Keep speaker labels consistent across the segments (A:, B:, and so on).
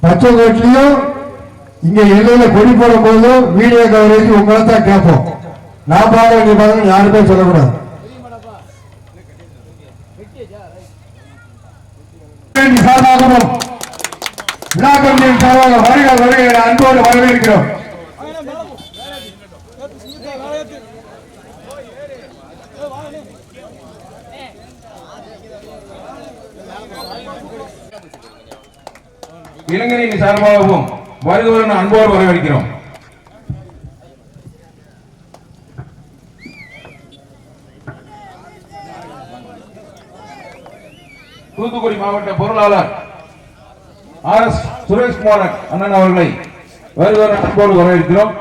A: பச்சை கோட்லயும் இங்க எல்லையில கொடி போடும் போது வீடியோ கவரேஜ் உங்களை தான் கேட்போம். நான் பாருங்க நீ பாருங்க யாருமே சொல்லக்கூடாது. சார்பாகவும் விழா கமிட்டியின் சார்பாக வருக வருகிற அன்போடு வரவேற்கிறோம்.
B: இளைஞரின் சார்பாகவும் வருகிறவர்கள் அன்போடு வரவேற்கிறோம். தூத்துக்குடி மாவட்ட பொருளாளர் RS சுரேஷ்குமார் அண்ணன் அவர்களை வருகிறவர்கள் அன்போடு வரவேற்கிறோம்.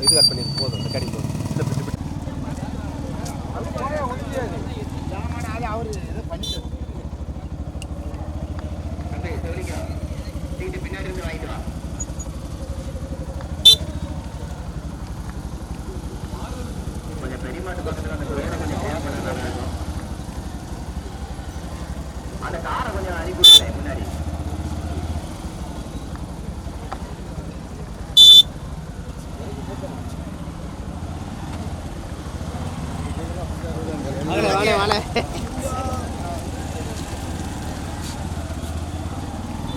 C: இது கட் பண்ணி போதும் ரெக்கார்டிங் போதும்.
D: பின்னாடி இருந்து வாங்கிட்டு வா. கொஞ்சம் பெரிய மாட்டு பக்கத்துல அந்த வேலை கொஞ்சம் தேவைப்படுறதா இருக்கும். அந்த காரை கொஞ்சம் அனுப்பிவிட்டேன் முன்னாடி.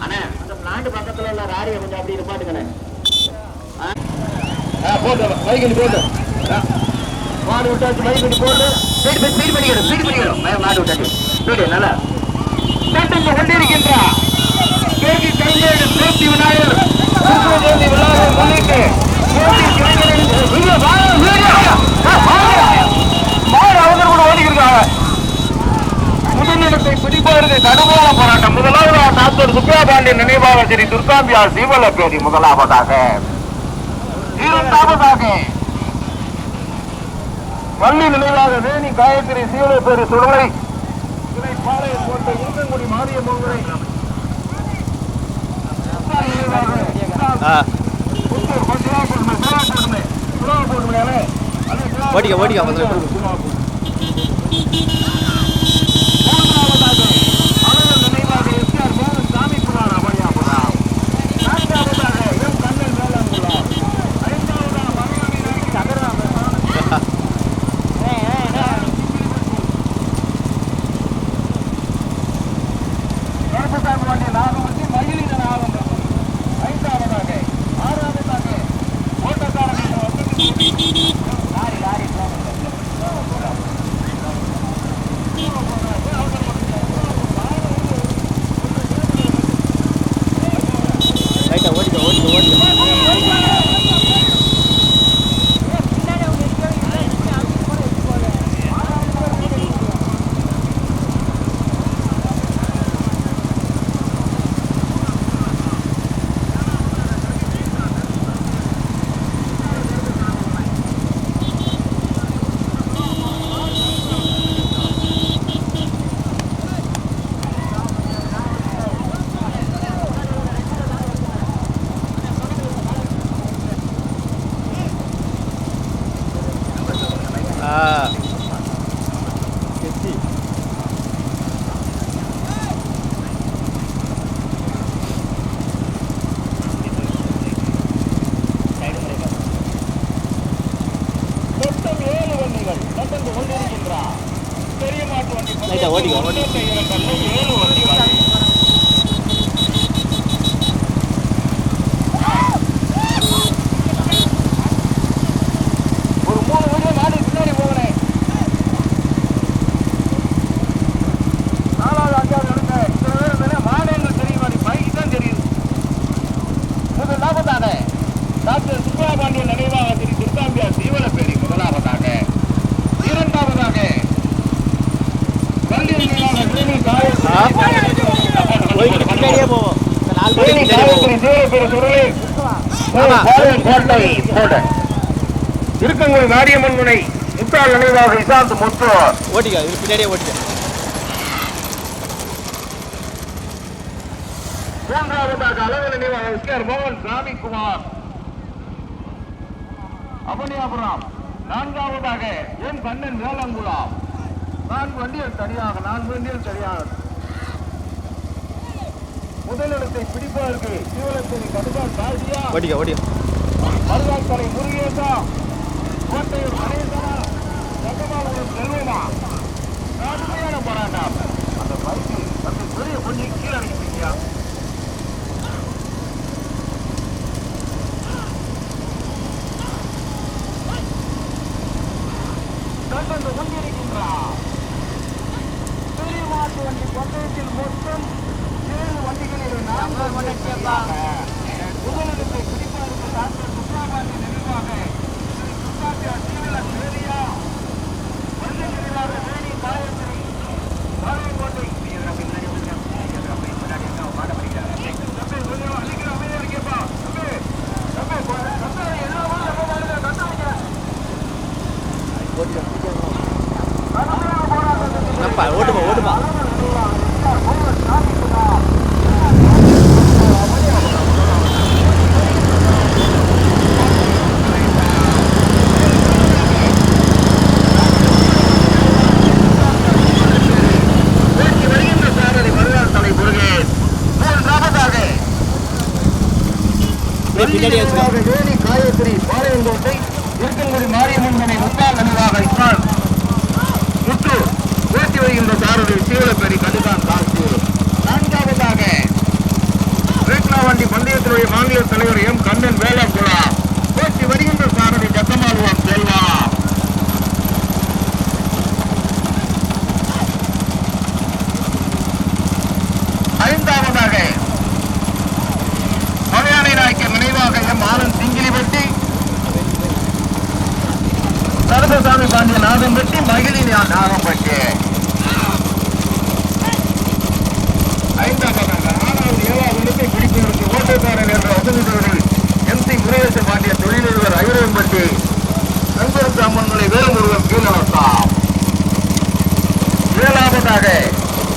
D: அண்ணா அந்த பிளாண்ட் பக்கத்துல உள்ள ராரியை கொஞ்சம் அப்படி இருப்பாட்டுக்கண்ணே. போட்டு பைக் போட்டு மாடு விட்டாச்சு. பைக் போட்டு ஸ்பீட் பண்ணிக்கணும். மாடு விட்டாச்சு ஸ்பீடு நல்லா கேட்டு கொண்டிருக்கின்றா. கேள்வி கலைஞர் சேஃப்டி விநாயகர் முன்னிட்டு முதலிடத்தை பிடிப்பதற்கு கடுமையான போராட்டம். முதலாவதாக டாக்டர் சுப்பிரபாண்டியன் நினைவாக ஸ்ரீ துர்காம்பியார் சீவலப்பேரி முதலாவதாக. இரண்டாவதாக பள்ளி நினைவாக வேணி காயத்ரி சீவலப்பேரி சுடலை பாளையம் போட்ட இங்கங்குடி மாரியம்மன் டாக்டர் சுப்பிரபாண்டியன் நினைவாக ஸ்ரீ துர்கா தேனி காயத்ரி தேவபெரு சுருளி கோட்டை போட இருக்கங்குடி மாரியம்மன் முனை முத்தாள் நினைவாக இசாந்த் முத்து
C: ஓட்டிக்க இது பின்னாடியே ஓட்டிக்க.
D: மூன்றாவதாக அளவு நினைவாக எஸ்கேஆர் மோகன் சாமிக்குமார் அவனியாபுரம். நான்காவதாக எம் கண்ணன் வேலங்குளம். 4 வண்டிகள் சரியாக முதலிடத்தை பிடிப்பதற்கு தீவிரத்தில் கடுகால் காசியா
C: ஓட்டிக்க ஓட்டிக்க.
D: மருதாக்கலை முருகேசா கோட்டையூர் கணேசனா சகமாபுரம் செல்வமா கடுமையான போராட்டம். அந்த பைக்கு அந்த பெரிய கொஞ்சம் கீழே அடிக்கிறீங்க. தொடர்ந்து கொண்டிருக்கின்றார் பெரிய மாட்டு வண்டி பந்தயத்தில் மொத்தம் 7 வண்டிகளில் 4 வண்டிகள் முதலிடத்தை பிடிப்பதற்கு டாக்டர் சுப்ரமணிய நினைவாக ஸ்ரீ சுத்தாத்தியா சீவல சேரியா வண்டி நினைவாக வேணி காயத்ரி பாளையங்கோட்டை
C: ஓட்டுமா ஓட்டுமா.
D: வேணி காயத்ரி பாளையங்கோட்டை இருக்கங்குடி மாரியம்மன் மனை முத்தாள் நினைவாக இஸ்மான் முத்து ஓட்டி வருகின்ற சாரதி சீவலப்பேரி கடுகான் காசூர். 4வதாக வண்டி பந்தயத்தினுடைய மாநில தலைவர் எம் கண்ணன் வேலங்குளா ஓட்டி வருகின்ற சாரதி ஜக்கமாலுவான் செல்வா. 5வதாக மலையாளை நாயக்கர் நினைவாக எம் ஆனந்த் சிங்கிலிப்பட்டி சரதசாமி பாண்டிய நாகம்பட்டி மகிழினி நாகம்பட்டி. 5வதாக 6வது 7வது இடத்தை பிடிப்பதற்கு ஓட்டக்காரன் என்ற வசதிகளில் MC முருகேச பாண்டிய தொழிலதிபர் ஐரவம்பட்டி நண்பருக்கு அம்மன்களை வேலமுருகன் கீழவட்டாம். 7வதாக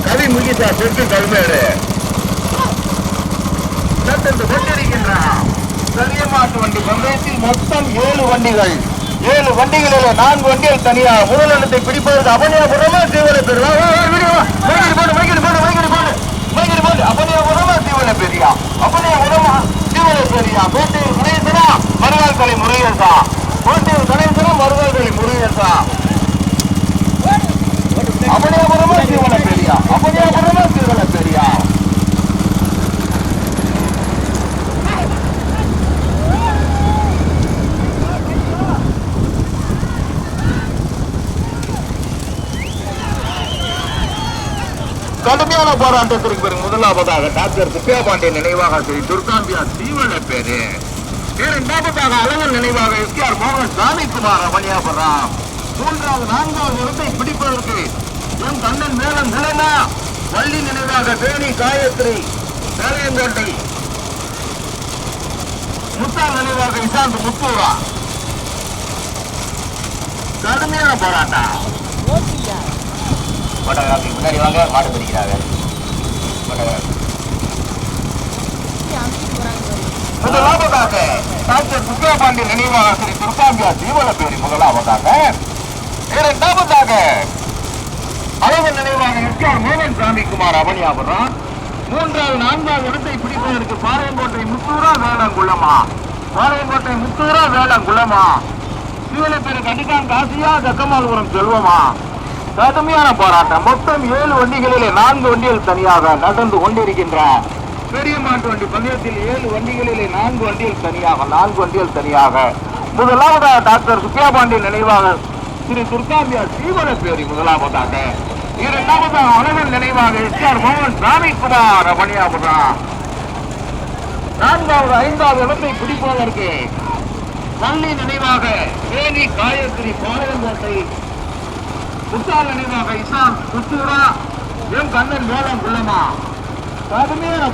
D: கவி முகிசா தெற்கு கல்மேடு கொண்டிருக்கின்றார். பெரிய மாட்டு வண்டி பந்தயத்தில் மொத்தம் 7 வண்டிகள். 7 வண்டிகளில் 4 வண்டிகள் தனியாக முதலிடத்தை பிடிப்பதற்கு அவனியாபுரமா தீவலப்பெரியா கோட்டையூர் கணேசனா மருதாக்கலை முருகேசா கோட்டையூர் கணேசனா மருதாக்கலை முருகேசா அவனியாபுரமா தீவலப்பெரியா. கடுமையான போராட்டத்திற்கு பிறகு முதலாவதாக டாக்டர் சுப்பியா பாண்டியன் நினைவாக ஸ்ரீ துர்காம்பியா தீவலப்பேரு. 2வதாக அளவல் நினைவாக எஸ்கேஆர் மோகன் சாமிக்குமார் அவனியாபுரம். 3வது 4வது இடத்தை பிடிப்பதற்கு எம் கண்ணன் மேலம் நிலனா வள்ளி நினைவாக வேணி காயத்ரி வேலையங்கோட்டை முத்தாள் நினைவாக இசாந்த் முத்தூரா. கடுமையான போராட்டம். முன்னாடி வாங்க மாடு பிடிக்கிறாங்க. முதலாவதாக டாக்டர் சுப்பியா பாண்டியன் நினைவாக ஸ்ரீ துர்காம்பியா தீவலப்பேரி முதலாவதாக. 2வதாக அளவன் நினைவாக எஸ்கேஆர் மோகன் சாமிக்குமார் அவனியாபுரம். 3வது 4வது இடத்தை பிடிப்பதற்கு பாளையங்கோட்டை முத்தூரா வேலங்குளமா தீவலப்பேரி கண்டிகான் காசியா ஜக்கமாலுபுரம் செல்வமா. கடுமையான போராட்டம். மொத்தம் 7 வண்டிகளிலே 4 வண்டிகள் தனியாக நடந்து கொண்டிருக்கின்ற பெரிய மாட்டு வண்டி பந்தயத்தில் 7 வண்டிகளிலே 4 வண்டிகள் தனியாக முதலாவதாக டாக்டர் சுப்பியா பாண்டியன் நினைவாக ஸ்ரீ துர்காம்பியா தீவலப்பேரி முதலாவதாக. 2வதாக அழகன் நினைவாக எஸ்கேஆர் மோகன் சாமிக்குமார் அவனியாபுரம். 4வது 5வது இடத்தை பிடிப்பதற்கு வள்ளி நினைவாக வேணி காயத்ரி பாளையங்கோட்டை முத்தாள் நினைவாக இசாந்த் முத்தூரா எம் கண்ணன் வேலம் குள்ளமா. கடுமையான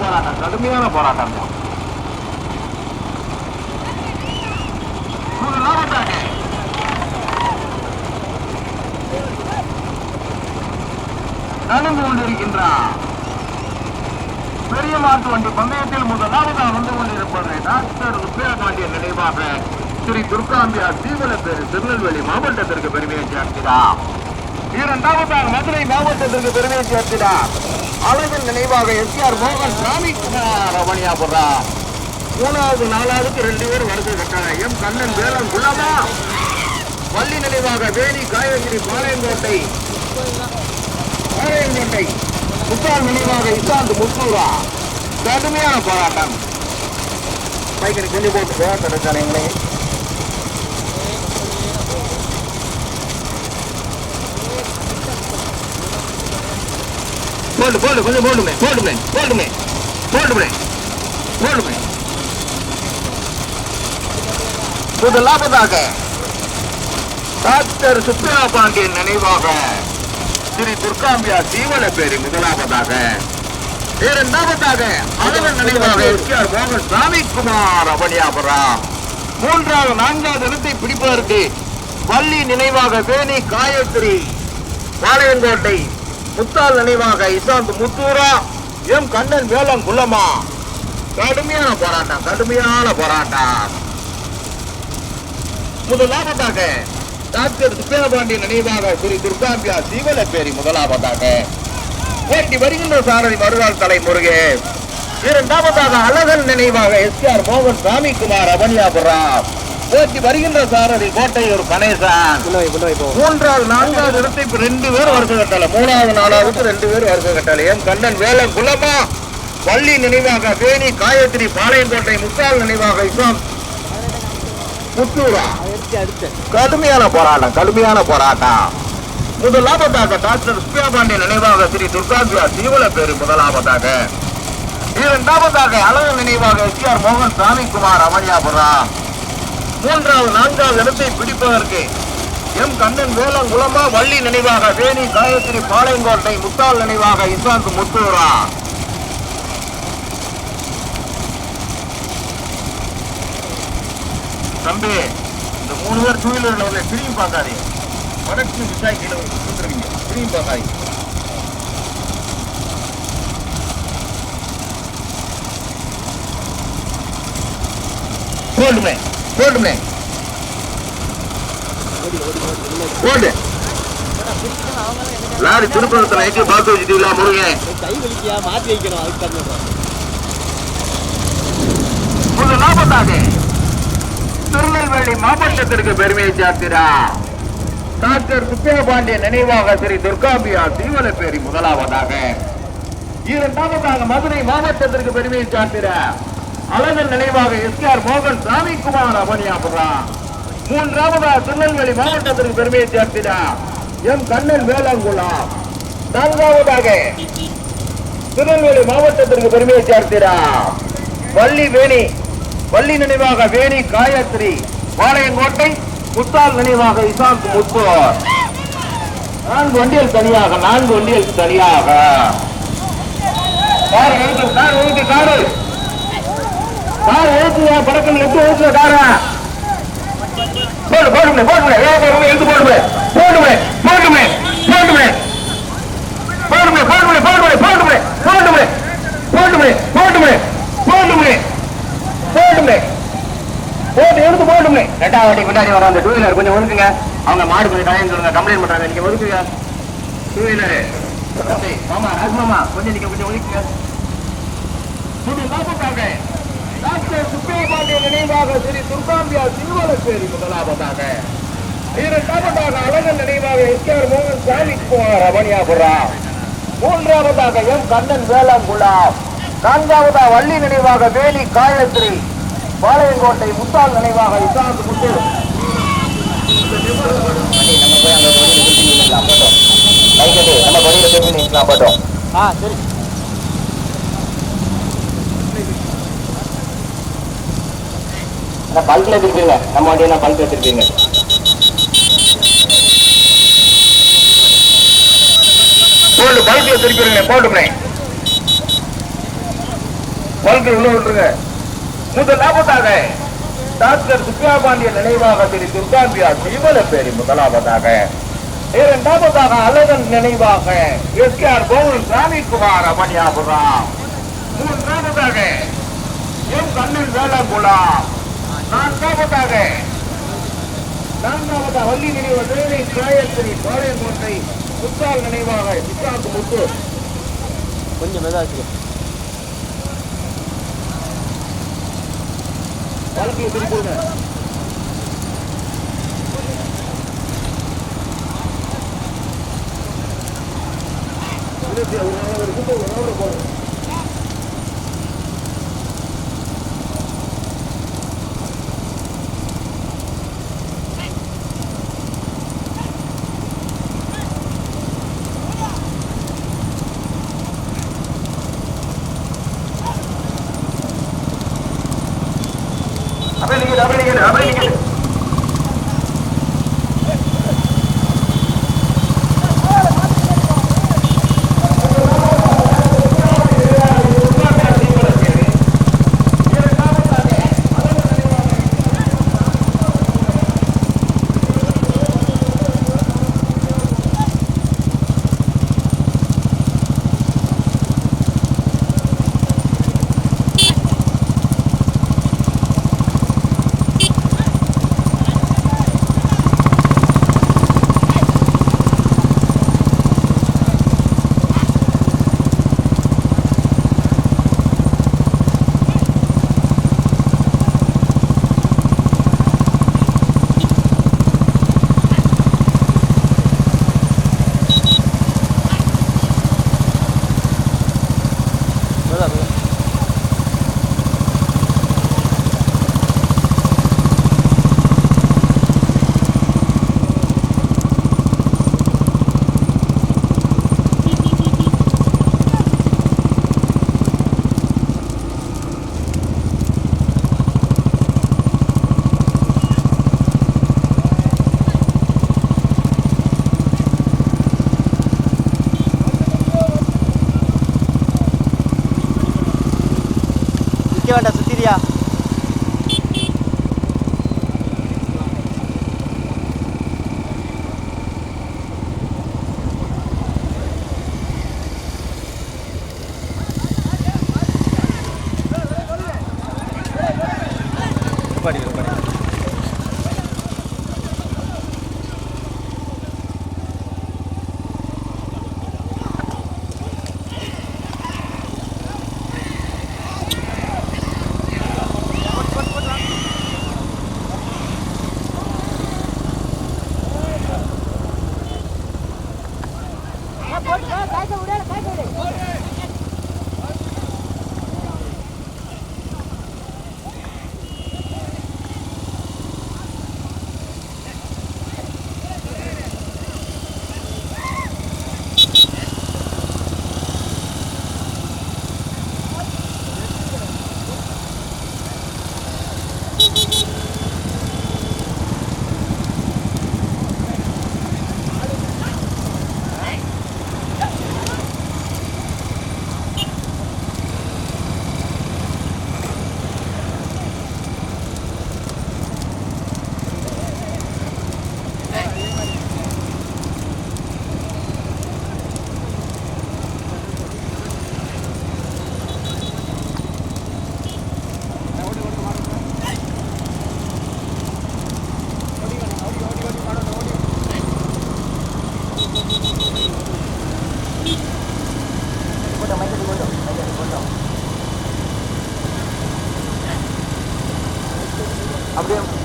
D: போராட்டம் தான். நடந்து கொண்டிருக்கின்றார். பெரிய மாட்டு வண்டி பந்தயத்தில் முதலாவதாக வந்து கொண்டிருப்பது டாக்டர் ருப்பேரபாண்டியன் நினைவாக ஸ்ரீ துர்காம்பியார் தீவலப்பேரு திருநெல்வேலி மாவட்டத்திற்கு பெருமையை சேர்க்கிறார். இரண்டாவதாக மதுரை மாவட்டத்திற்கு பெருமையை சேர்க்கிறார். அழகன் நினைவாக எஸ்ஆர் மோகன் சாமிக்குமார் ரமணியாபுரா. மூணாவது நாலாவதுக்கு 2 பேர் வருகை கட்டாயம். எம் கண்ணன் வேலன் குள்ளமா. வள்ளி நினைவாக வேணி காயகிரி பாளையங்கோட்டை முத்தால் நினைவாக இசாந்து முத்தூரா. கடுமையான போராட்டம். பைக்கனை கொஞ்சம் போட்டு கிடைச்சானே போட்டு கொஞ்சம் போட்டுமே முதலாவதாக டாக்டர் சுப்பிரா பாண்டியன் நினைவாக ஸ்ரீ துர்காம்பியா தீவலப்பேரி முதலாவதாக. இரண்டாவதாக அழகன் நினைவாக எஸ்ஆர் மோகன் சாமிக்குமார் அவனியாபுரம். மூன்றாவது நான்காவது இடத்தை பிடிப்பதற்கு வள்ளி நினைவாக வேணி காயத்ரி பாளையங்கோட்டை முத்தால் நினைவாக இசாந்த் முத்தூரா. எம் கண்ணன் வேலம் குள்ளமா. கடுமையான போராட்டம். முதலாவதாக டாக்டர் சுப்பிரபாண்டியன் நினைவாக ஸ்ரீ துர்காம்பியா தீவலப்பேரி முதலாவதாக. ஓட்டி வருகின்ற சாரதி மறுநாள் தலை முருகே. இரண்டாவதாக அழகன் நினைவாக எஸ்ஆர் மோகன் சாமிக்குமார் அவனியாபுரம். ஓட்டி வருகின்ற சாரதி கோட்டையூர் கணேசன். மூன்றாவது நான்காவது இடத்தை 2 பேர் வருகை கட்டல. மூணாவது நாலாவதுக்கு 2 பேர் வருகை கட்டல. எம் கண்ணன் வேலன் குள்ளமா. வள்ளி நினைவாக வேணி காயத்ரி பாளையங்கோட்டை முத்தால் நினைவாக இசாம் முத்தூரா. கடுமையான போராட்டம். முதலாவதாக டாக்டர் சுப்பிரா பாண்டியன் நினைவாக ஸ்ரீ துர்காம்பியா தீவலப்பேரு முதலாவதாக. இரண்டாவதாக அழகன் நினைவாக எஸ்ஆர் மோகன் சாமிக்குமார் அவனியாபுரம். மூன்றாவது நான்காவது இடத்தை பிடிப்பதற்கு எம் கண்ணன் வேலம் குளமா. வள்ளி நினைவாக வேணி காயத்ரி பாளையங்கோட்டை முத்தால் நினைவாக இசாந்த் முத்தூரா. தம்பி, இந்த 3 பேர் 2 வீலர்ல உள்ள திரும்பி பார்க்காதீங்க. வடக்கு விசாய் கீழே கொடுத்துருவீங்க. திரும்பி பார்க்காதீங்க. போடுமே போடு. லாரி திருப்பணத்துல எங்கே பார்த்து வச்சுட்டீங்களா முருகன்?
C: கை வலிக்கியா மாற்றி வைக்கணும். அதுக்கு
D: முதலாவதாக திருநெல்வேலி மாவட்டத்திற்கு பெருமையை சேர்க்கிறார். டாக்டர் சுப்பிரா பாண்டியன் நினைவாக ஸ்ரீ துர்காம்பியா தீவலப்பேரி முதலாவதாக. இரண்டாவதாக மதுரை மாவட்டத்திற்கு பெருமையை சேர்க்கிறார். அழகன் நினைவாக எஸ்ஆர் மோகன் சாமிக்குமார் அவனியாபுரம். மூன்றாவதாக திருநெல்வேலி மாவட்டத்திற்கு பெருமையை சேர்க்கிறார். எம் கண்ணன் வேலங்குளம். நான்காவதாக திருநெல்வேலி மாவட்டத்திற்கு பெருமையை சேர்க்கிறார். வள்ளி நினைவாக வேணி காயத்ரி பாளையங்கோட்டை முத்தால் நினைவாக இசாந்த் முத்தூர். 4 வண்டிகள் தனியாக கார் எழுத்துயா படக்கம் எழுத்து கார போடுமே ரெண்டாவது வாட்டி பின்னாடி வர அந்த 2 வீலர் கொஞ்சம் ஒதுக்குங்க. அவங்க மாடு கொஞ்சம் காயம் சொல்லுங்க. கம்ப்ளைண்ட் பண்றாங்க. நீங்க ஒதுக்குங்க 2 வீலரு. மாமா ராஜ்மாமா கொஞ்சம் நீங்க கொஞ்சம் ஒதுக்குங்க. டாக்டர் சுப்பிரா பாண்டியன் நினைவாக ஸ்ரீ துர்காம்பியா தீவலப்பேரி முதலாவதாக. இரண்டாவதாக அழகன் நினைவாக எஸ்ஆர் மோகன் சாமிக்குமார் அவனியாபுரம். மூன்றாவதாக எம் கண்ணன் வேலம் குலாம். நான்காவதாக வள்ளி நினைவாக வேணி காயத்ரி பாளையங்கோட்டை முத்தால் நினைவாக இசாந்த் முத்தூர். போட்டோம்.
C: சரி.
D: பல்கில் எடுத்துருப்பீங்க. நம்ம வண்டியை பல்க் எடுத்துருப்பீங்க. பல்கில் திருப்பிடுங்க. போட்டுமே வாழ்க்கை உள்ள விட்டுருங்க. முதலாவதாக டாக்டர் சுப்பிரபாண்டியன் நினைவாக திரு துர்காம்பியா சிவலப்பேரி முதலாவதாக. இரண்டாவதாக அழகன் நினைவாக எஸ்கேஆர் கோவில் சாமிக்குமார் அமணியாபுரம். மூன்றாவதாக எம் கண்ணன் வேளாங்குளம். நான்காவதாக வள்ளி நினைவு தேவை காயத்திரி பாளையங்கோட்டை முத்தால் நினைவாக சித்தாந்து முத்து.
C: கொஞ்சம் மெதாச்சு
D: வாழ்க்கையை திருப்பிடுங்க. அப்படியே
C: வேண்டாம் சுத்திரியா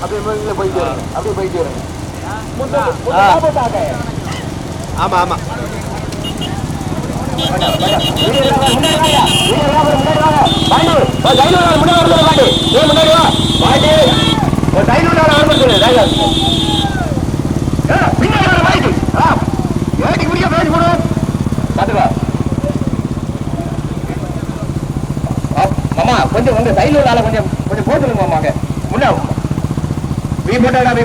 D: அப்படியே போயிட்டு வருங்க. அப்படியே போயிட்டு வருங்க.
C: ஆமா ஆமா
D: கொஞ்சம் உங்க சைடுல உள்ள ஆளை கொஞ்சம் போட்டுருங்க மாமாங்க.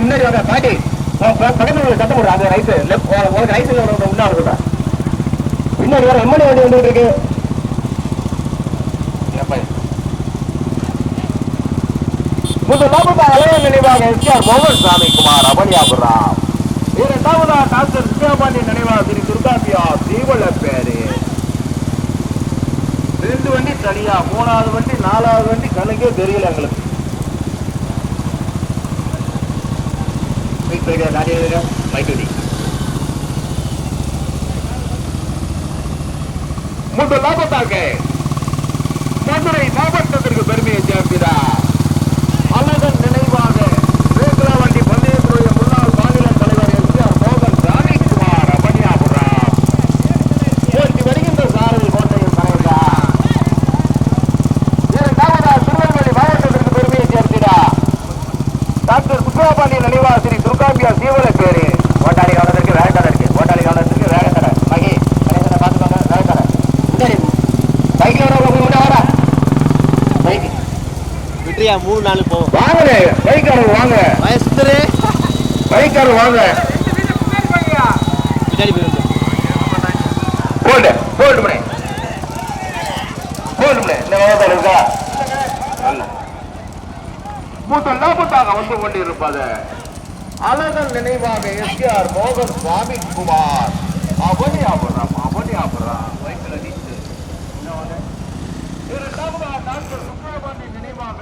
D: முன்னாடி வாங்க பாட்டி பக்கத்துல சத்தம் போடுற அந்த ரைஸ் உங்களுக்கு ரைஸ்ல முன்னா இருக்குதா பின்னாடி வர எம்எல்ஏ வண்டி வந்துட்டு இருக்கு. முதலாவது அலைய நினைவாக எஸ்ஆர் மோகன் சாமி குமார் அவனியாபுரம். இரண்டாவதா டாக்டர் சுப்பிரமணிய நினைவாக ஸ்ரீ துர்காபியா தீவள பேரு. 2 வண்டி தனியா, 3வது வண்டி 4வது வண்டி கணக்கே தெரியல எங்களுக்கு. முதலாவதாக மதுரை மாவட்டத்திற்கு பெருமையை சேர்க்கிறார் அழகன் நினைவாக வேகலா வண்டி பந்தயத்துடைய முன்னாள் மாநில தலைவர் எஸ்ஆர் மோகன் சாமிக்குமார் அவனியாபுரம். ஓட்டி வருகின்ற சாரதி கோட்டையில் தலைவர். இரண்டாவதா திருநெல்வேலி மாவட்டத்திற்கு பெருமையை சேர்க்கிறார் டாக்டர் சுப்பிரமணிய நினைவாக ஸ்ரீ துர்காபியா சீவல பேரு. ஓட்டாளி காலத்திற்கு வேகத்தடை இருக்கு, ஓட்டாளி காலத்திற்கு வேகத்தடை. மகி கணேசனை பார்த்துக்கோங்க, வேகத்தடை. பைக்ல வர பைக்
C: விட்ரியா 3-4 போவோம்.
D: வாங்க பைக்காரர் வாங்க,
C: சுந்தரே
D: பைக்காரர் வாங்க.
C: பின்னாடி போயிருந்து
D: போல்டு போல்டு மணி போல்டு மணி இந்த வேகத்தடை இருக்கா? முதலாவதாக வந்து கொண்டிருப்பது அழகன் நினைவாக எஸ்ஆர் மோகன் சுவாமி குமார் அவனியாபுரம். வைக்கல நீச்சு இரண்டாவதா டாக்டர் சுப்பிரமணிய நினைவாக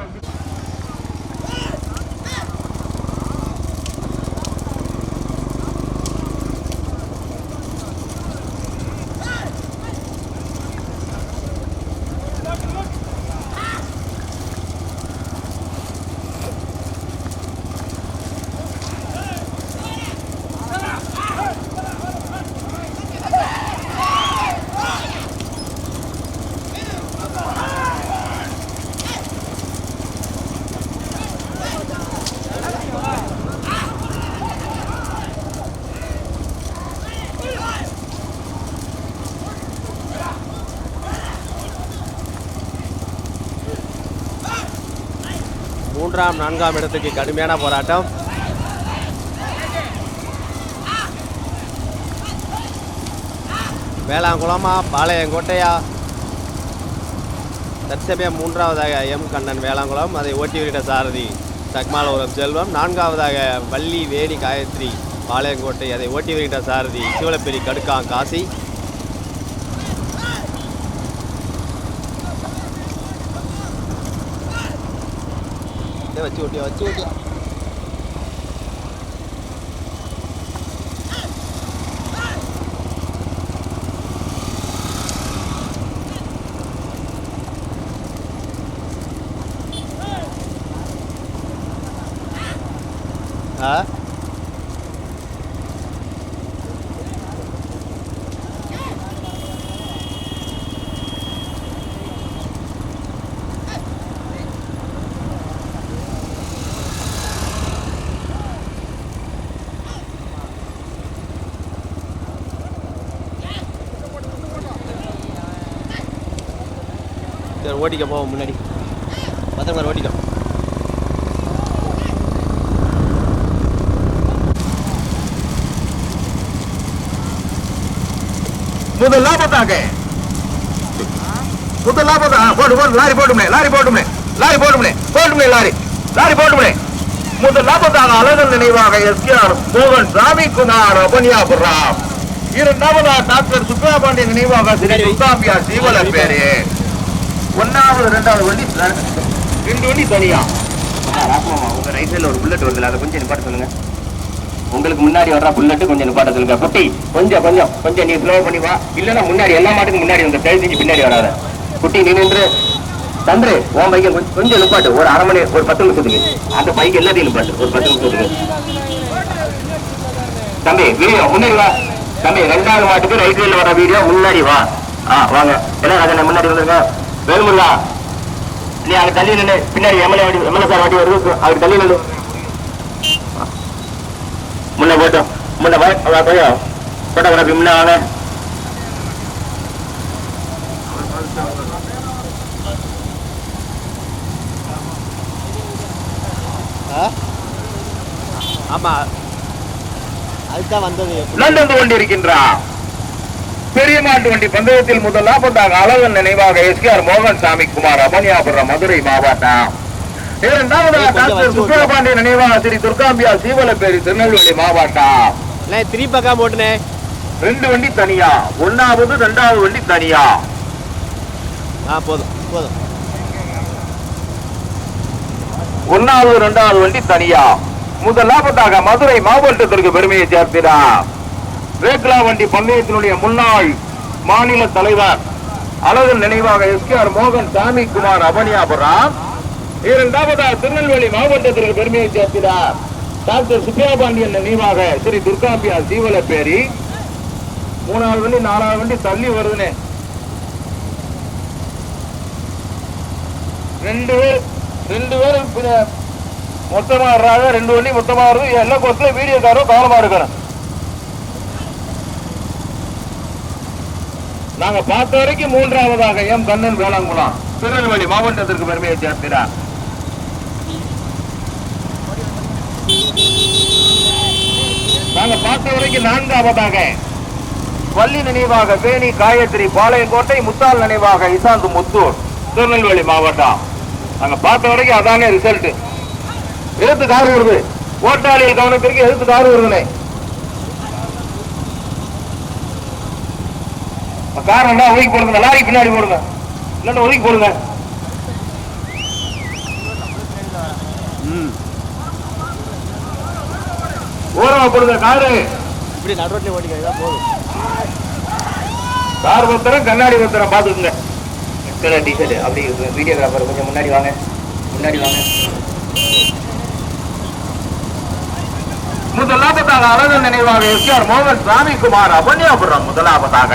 C: மூன்றாம் 4ஆம் இடத்துக்கு கடுமையான போராட்டம். வேளாங்குளமா பாளையங்கோட்டையா? தற்சமயம் 3வதாக எம் கண்ணன் வேளாங்குளம், அதை ஓட்டி வருகிற சாரதி சக்மாலபுரம் செல்வம். 4வதாக வள்ளி வேணி காயத்ரி பாளையங்கோட்டை, அதை ஓட்டி வருகின்ற சாரதி சிவலப்பேரி கடுக்காங் காசி. வச்சு ஓட்டியா ஓட்டிக்க போவோம். முன்னாடி பத்திரமா ஓட்டிக்கோ.
D: முதலாவதாக லாரி முதலாவதாக அழகன் நினைவாக எஸ்ஆர் மோகன் சாமி குமார் அவனியாபுரம். இரண்டாவதா டாக்டர் சுப்பிரமணிய நினைவாக ஸ்ரீ துர்காபியா சீவல பேரு. 1வது 2வது வண்டி 2 வண்டி தனியா. உங்க ரைட் சைட்ல ஒரு புல்லட் வருதுல, அதை கொஞ்சம் நிப்பாட்ட சொல்லுங்க. உங்களுக்கு முன்னாடி வர்ற புல்லட்டு கொஞ்சம் நிப்பாட்ட சொல்லுங்க. குட்டி கொஞ்சம் கொஞ்சம் கொஞ்சம் நீ ஸ்லோ பண்ணி வா, இல்லன்னா முன்னாடி எல்லா மாட்டுக்கும் முன்னாடி வந்து தயவு செஞ்சு பின்னாடி வராத. குட்டி நீ நின்று தன்று உன் பைக்கை கொஞ்சம் நிப்பாட்டு. ஒரு அரை மணி, ஒரு 10 நிமிஷத்துக்கு அந்த பைக் எல்லாத்தையும் நிப்பாட்டு. ஒரு 10 நிமிஷத்துக்கு தம்பி வீடியோ முன்னாடி வா தம்பி. 2வது மாட்டுக்கு ரைட் சைட்ல வர வீடியோ முன்னாடி வா. வாங்க எல்லாம் முன்னாடி வந்துருங்க. வேலுமுருகா நீ அங்க தள்ளி நின்று, பின்னாடி எம்எல்ஏ சார் வாட்டி வருது, அவருக்கு தள்ளி நின்று முன்ன போட்டோம். முன்ன பையன் போட்டோகிராஃபி முன்ன வாங்க.
C: ஆமா அதுதான் வந்தது.
D: நடந்து கொண்டிருக்கின்றார் பெரிய மாட்டு வண்டி பந்தயத்தில் முதலாவதாக அழகன் நினைவாக எஸ்ஆர் மோகன் சாமி குமார் அவனியாபுரம் மதுரை மாவட்டம். இரண்டாவதாக டாக்டர் சுப்பிரபாண்டிய நினைவாக ஸ்ரீ துர்காம்பியா சீவலப்பேரி திருநெல்வேலி மாவட்டம்.
C: த்ரீ பக்கா போட்டுனே
D: 2 வண்டி தனியா, 1வது 2வது வண்டி தனியா.
C: போதும் போதும்.
D: 1வது 2வது வண்டி தனியா. முதலாவதாக மதுரை மாவட்டத்திற்கு பெருமையை சேர்க்கிறார் ரேக்லா வண்டி பந்தயத்தினுடைய முன்னாள் மாநில தலைவர் அழகன் நினைவாக எஸ்கேஆர் மோகன் சாமிக்குமார் அவனியாபுரம். இரண்டாவதாக திருநெல்வேலி மாவட்டத்திற்கு பெருமையை சேர்க்கிறார் டாக்டர் சுப்பிரபாண்டியன் நினைவாக ஸ்ரீ துர்காம்பியா சீவலப்பேரி. 3வது வண்டி 4வது வண்டி தள்ளி வருதுனே. 2 பேரும் மொத்தமா வர்றாங்க. 2 வண்டி மொத்தமா வருது. எல்லா கோர்ஸ்ல வீடியோக்காரரும் கவனமா இருக்கணும். நாங்க பார்த்த வரைக்கும் 3வதாக எம் கண்ணன் வேளாங்குளம் திருநெல்வேலி மாவட்டத்திற்கு பெருமையை சேர்க்கிறார். நாங்க பார்த்த வரைக்கும் 4வதாக பள்ளி நினைவாக வேணி காயத்ரி பாளையங்கோட்டை முத்தால் நினைவாக இசாந்து முத்தூர் திருநெல்வேலி மாவட்டம். நாங்க பார்த்த வரைக்கும் அதானே ரிசல்ட். எதிர்த்து கார் வருது. ஓட்டாளிகள் கவனத்திற்கு எதிர்த்து கார் வருதுனே. கார் ஒதுக்கி போடுங்க. லாரி பின்னாடி போடுங்க. இல்லன்னா ஒதுக்கி போடுங்க. ஓரமா போடுங்க. காரு
C: இப்படி நடுரோட்ல ஓட்டிக்கிறதா போதும்.
D: கார் ஒருத்தரம் கண்ணாடி ஒருத்தரம் பாத்துக்குங்க. டிஷர்ட் அப்படி வீடியோகிராஃபர் கொஞ்சம் முன்னாடி வாங்க. முதலாவதாக அழகன் நினைவாக எஸ்ஆர் மோகன் சாமிக்குமார் அவனியாபுரம். முதலாவதாக.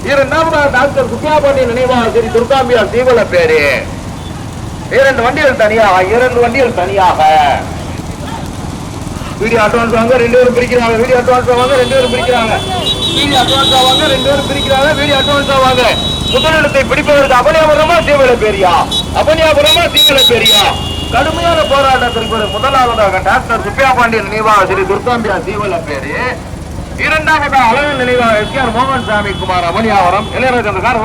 D: இரண்டாவதாக டாக்டர் சுப்பிரபாண்டிய நினைவாக ஸ்ரீ துர்காம்பியா சீவலப்பேரி. 2 வண்டிகள் தனியாக. வீடியோ அட்வான்ஸ் வாங்க 2 பேரும் பிரிக்கிறாங்க. வீடியோ அட்வான்ஸ் வாங்க 2 பேரும் பிரிக்கிறாங்க. முதலிடத்தை பிடிப்பதற்கு அவனியாபுரமா சீவலப்பேரியா கடுமையான போராட்டத்திற்கு முதலாவதாக டாக்டர் சுப்பிரபாண்டிய நினைவாக ஸ்ரீ துர்காம்பியா சீவலப்பேரி. இரண்டாவதாக அழகன் நினைவாக எஸ்ஆர் மோகன் சாமிக்குமார் அவனியாபுரம். இளையராஜா அந்த கார்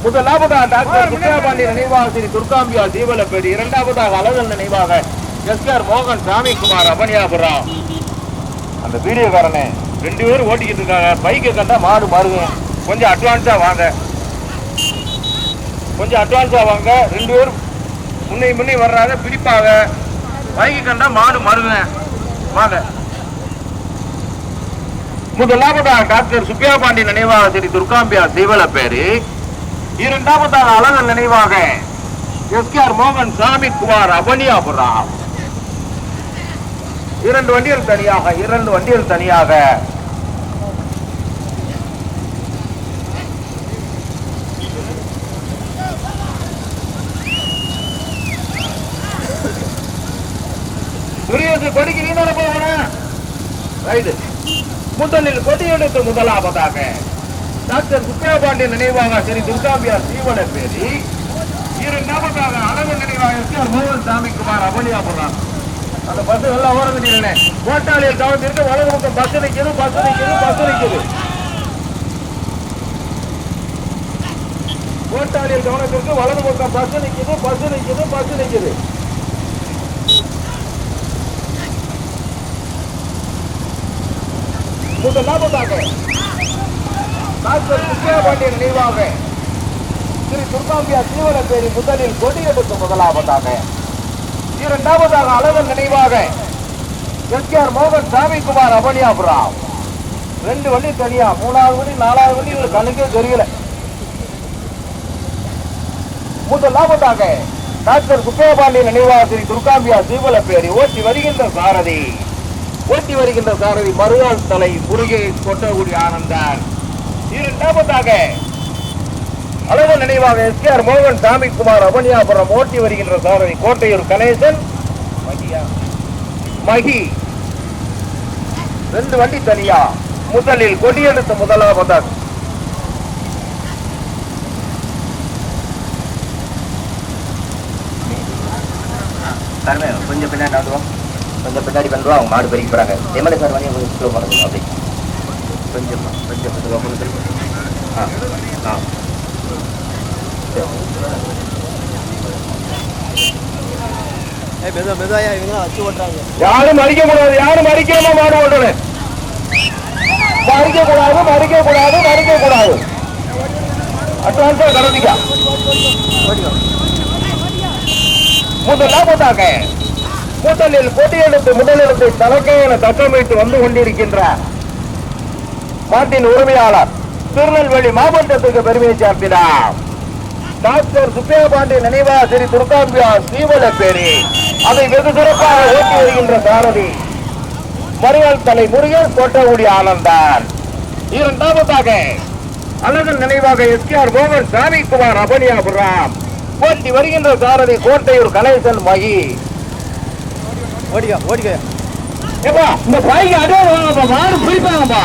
D: முதலாவதாக டாக்டர் சுப்பிரபாண்டிய நினைவாக ஸ்ரீ துர்காம்பியா சீவலப்பேரி. இரண்டாவதாக அழகன் நினைவாக எஸ்ஆர் மோகன் சாமிக்குமார் அவனியாபுரம். அந்த வீடியோக்காரனே 2 பேரும் ஓட்டிக்கிட்டு இருக்காங்க. பைக்கை கண்டா மாடு மாறுங்க. கொஞ்சம் அட்வான்ஸா வாங்க. 2 பேரும் முன்னே வர்றாங்க. பிடிப்பாங்க. பைக்கை கண்டா மாடு மாறுங்க. வாங்க. முதலாவதாக டாக்டர் சுப்பிரபாண்டிய நினைவாக ஸ்ரீ துர்காம்பியா சீவலப்பேரி. இரண்டாவதாக அழகன் நினைவாக எஸ்கேஆர் மோகன் சாமிக்குமார் அவனியாபுரம். 2 வண்டிகள் தனியாக. கொடிக்கு நீ தானே போகணும். ரைட்டு. முதலில் கொடியெடுத்து முதலாவதாக டாக்டர் சுப்பிரபாண்டிய நினைவாக ஸ்ரீ துர்காம்பியா சீவலப்பேரி. இரண்டாவதாக அழகன் நினைவாக எஸ்ஆர் மோகன் சாமிக்குமார் அவனியாபுரம். அந்த பஸ் எல்லாம் ஓர வேண்டியது. ஓட்டாளியல் கவனத்திற்கு வலது பக்கம் பஸ் நிற்குது. ஓட்டாளியல் கவனத்திற்கு வலது பக்கம் பஸ் நிற்குது. முதலாவதாக டாக்டர் சுப்பிரபாண்டிய நினைவாக ஸ்ரீ துர்காம்பியா சீவலப்பேரி. முதலில் கொடியெடுத்து முதலாவதாக. இரண்டாவதாக அழகன் நினைவாக எஸ்ஆர் மோகன் சாமிக்குமார் அவனியாபுரம். 2 வண்டி தனியா. 3வது வண்டி 4வது வண்டி இவங்களுக்கு கணக்கே தெரியல. முதலாவதாக டாக்டர் சுப்பிரபாண்டிய நினைவாக ஸ்ரீ துர்காம்பியா சீவலப்பேரி. ஓட்டி வருகின்ற சாரதி மறுநாள் தலை முருகேஷ் கொட்டகுடி ஆனந்தன். இரண்டாவதாக அழகன் நினைவாக எஸ்ஆர் மோகன் சாமிக்குமார் அவனியாபுரம். ஓட்டி வருகின்ற சாரதி கோட்டையூர் கணேசன் மகி. 2 வண்டி தனியா. முதலில் கொடியெடுத்த முதலாவதாக தரமே கொஞ்சம் பின்னாடி வந்துடும், கொஞ்சம் பின்னாடி வந்துடும். அவங்க மாடு பெருக்கி போறாங்க. எம்எல்ஏ சார் வந்து கொஞ்சம் ஸ்லோ பண்ணுங்க. அப்படி கொஞ்சம்
C: மெதுவாயா இவங்க வச்சு ஓட்டுறாங்க.
D: யாரும் மறிக்க கூடாது, யாரும் மறிக்காம மாடு ஓட்டணும். மறிக்க கூடாது. அட்வான்ஸா கடந்திக்கா முதலாவதாக முதலிடத்தை தலக்கையென தக்கமைத்து வந்து கொண்டிருக்கின்ற மாட்டின் உரிமையாளர் திருநெல்வேலி மாவட்டத்துக்கு பெருமையை சேர்க்கிறார் டாக்டர் சுப்பையா பாண்டி நினைவாசிரி துர்காம்பியா சீவலப்பேரி. அதை வெகு சிறப்பாக ஓட்டி வருகின்ற சாரதி மறியல் தலை முருகன் கோட்டகுடி ஆனந்தான். இரண்டாவதாக அழகன் நினைவாக எஸ்கேஆர் மோகன் சாமிக்குமார் அபனியாபுரம் ஓட்டி வருகின்ற சாரதி கோட்டையூர் கணேசன் மகி.
C: ஓடிக்க
D: இந்த பைக்கு அதே மாடு பிடிப்பாங்கப்பா.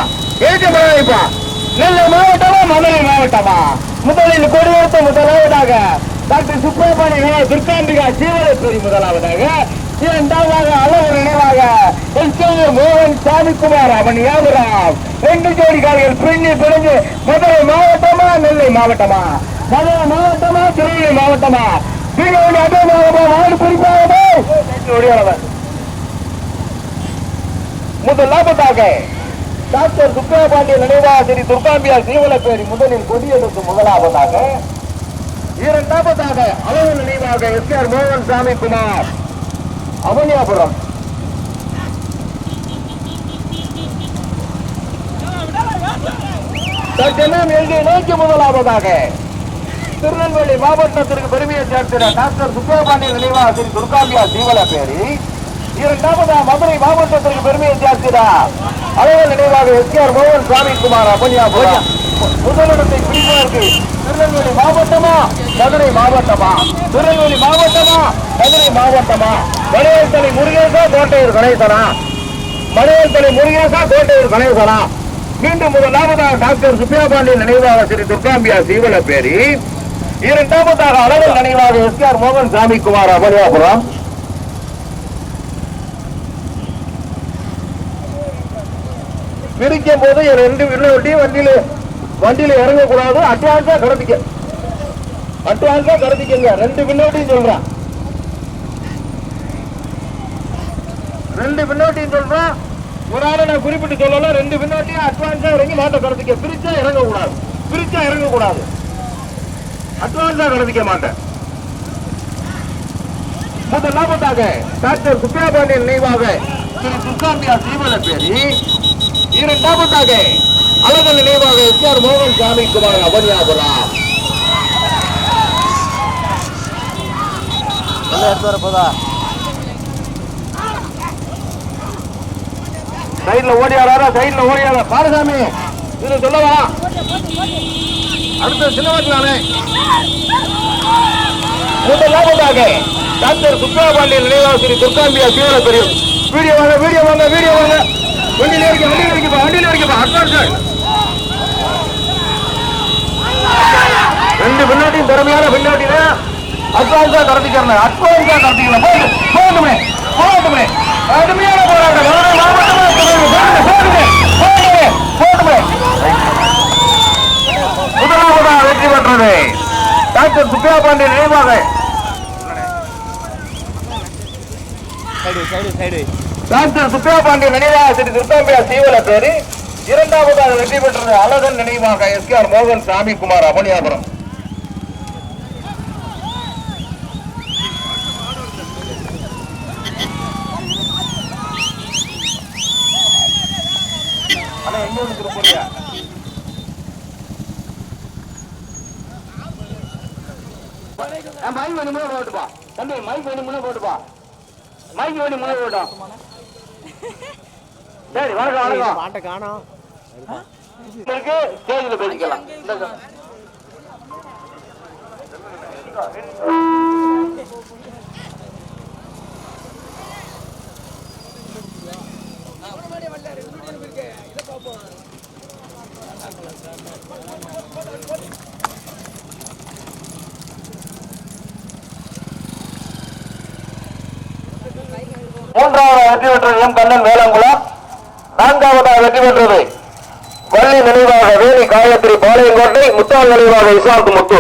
D: ஏற்றப்பா நெல்லை மாவட்டமா மதுரை மாவட்டமா? முதலில் கொடியேற்ற முதலாவதாக டாக்டர் சுப்பிரமணிய துர்காம்பிகா சீவலப்பேரி முதலாவதாக. இரண்டாவதாக அளவு நினைவாக எஸ்கேஆர் மோகன் சாமிக்குமார் அபனியாபுரம். 2 ஜோடி கால்கள் பிரிஞ்சு பிரிஞ்சு மதுரை மாவட்டமா நெல்லை மாவட்டமா? மதுரை மாவட்டமா திருநெல்வேலி மாவட்டமா? அதே மாடு பிடிப்பாங்க. முதலாவதாக டாக்டர் சுப்பையா பாண்டிய நினைவாசிரி துர்காம்பியா சீவலப்பேரி முதலில் கொடியெடுத்து முதலாவதாக. இரண்டாவதாக அளவு நினைவாக எஸ்கேஆர் மோகன் சாமிக்குமார் அவனியாபுரம். நோக்கி முதலாவதாக திருநெல்வேலி மாவட்டத்திற்கு பெருமையை சேர்க்கிற டாக்டர் சுப்பையா பாண்டிய நினைவாசிரி துர்காம்பியா சீவலப்பேரி. இரண்டாவதாக மதுரை மாவட்டத்திற்கு பெருமையை சேர்க்கிறார் அலுவல் நினைவாக எஸ்கேஆர் மோகன் சாமிக்குமார் அபனியாபுரம். முதலிடத்தை பிடிப்பதற்கு திருநெல்வேலி மாவட்டமா மதுரை மாவட்டமா? திருநெல்வேலி மாவட்டமா மதுரை மாவட்டமா? மலையத்தலை முருகேசா கோட்டையூர் கணேசனா? மீண்டும் முதலாவதாக டாக்டர் சுப்பையா பாண்டியன் நினைவாக ஸ்ரீ துர்காம்பியா சீவலப்பேரி. இரண்டாவதாக அலுவல் நினைவாக எஸ்கேஆர் மோகன் சாமிக்குமார் அபனியாபுரம். பிரிக்கும் போது 2 வண்டியில இறங்கக்கூடாது. அட்வான்ஸா கடத்திக்கங்க. 2 பின்னோட்டியும் சொல்றேன். 2 பின்னோட்டியும் சொல்றேன். ஒரு ஆளை நான் குறிப்பிட்டு சொல்லல. 2 பின்னோட்டியும் அட்வான்ஸா இறங்கி மாட்டை கடத்திக்க. பிரிச்சா இறங்கக்கூடாது. அட்வான்ஸா கடத்திக்க மாட்டேன். முதலாவதாக டாக்டர் சுப்பையா பாண்டியன் நினைவாக ஸ்ரீ துர்காம்பியா சீவலப்பேரி. இரண்டாவதாக அழகு நினைவாக எஸ்கேஆர் மோகன் சாமிக்குமார் அபனியாபுரம். சைட்ல ஓடியாரா பாரசாமி இது சொல்லவா? அடுத்த சின்னவர்களானே முதலாவதாக டாக்டர் சுப்பையா பாண்டியன் நினைவாக ஸ்ரீ துர்காம்பியா சீவலப்பேரி. வீடியோ வாங்க. வண்டியில இருக்கப்பா. அட்வான்ஸ் 2 பின்னாட்டியும் திறமையான பின்னாட்டின அட்வான்ஸா கடத்திக்கிறேன். போகட்டுமே. கடுமையான போராட்டம். முதலாவதாக வெற்றி பெற்றது டாக்டர் சுப்பையா பாண்டியன் நினைவாக டாக்டர் சுப்பையா பாண்டியன் நினைவாக ஸ்ரீ துர்காம்பியா சீவலப்பேரி. இரண்டாவதாக வெற்றி பெற்றது அழகன் நினைவாக எஸ்கேஆர் மோகன் சாமிக்குமார் அபனியாபுரம். மைக் வேணும்னா போட்டுப்பா தம்பி. மைக் வேணும்னா போட்டுப்பா. சரி வணக்கம்.
C: மாட்டை காணோம்.
D: ஸ்டேஜில் பேசிக்கலாம். மூன்றாவதாக வெற்றி பெற்றது எம் கண்ணன் வேளாங்குளம். நான்காவதாக வெற்றி பெற்றது வள்ளி நினைவாக வேணி காயத்ரி பாளையங்கோட்டை. முத்தாள் நினைவாக இசாக்கு முத்து.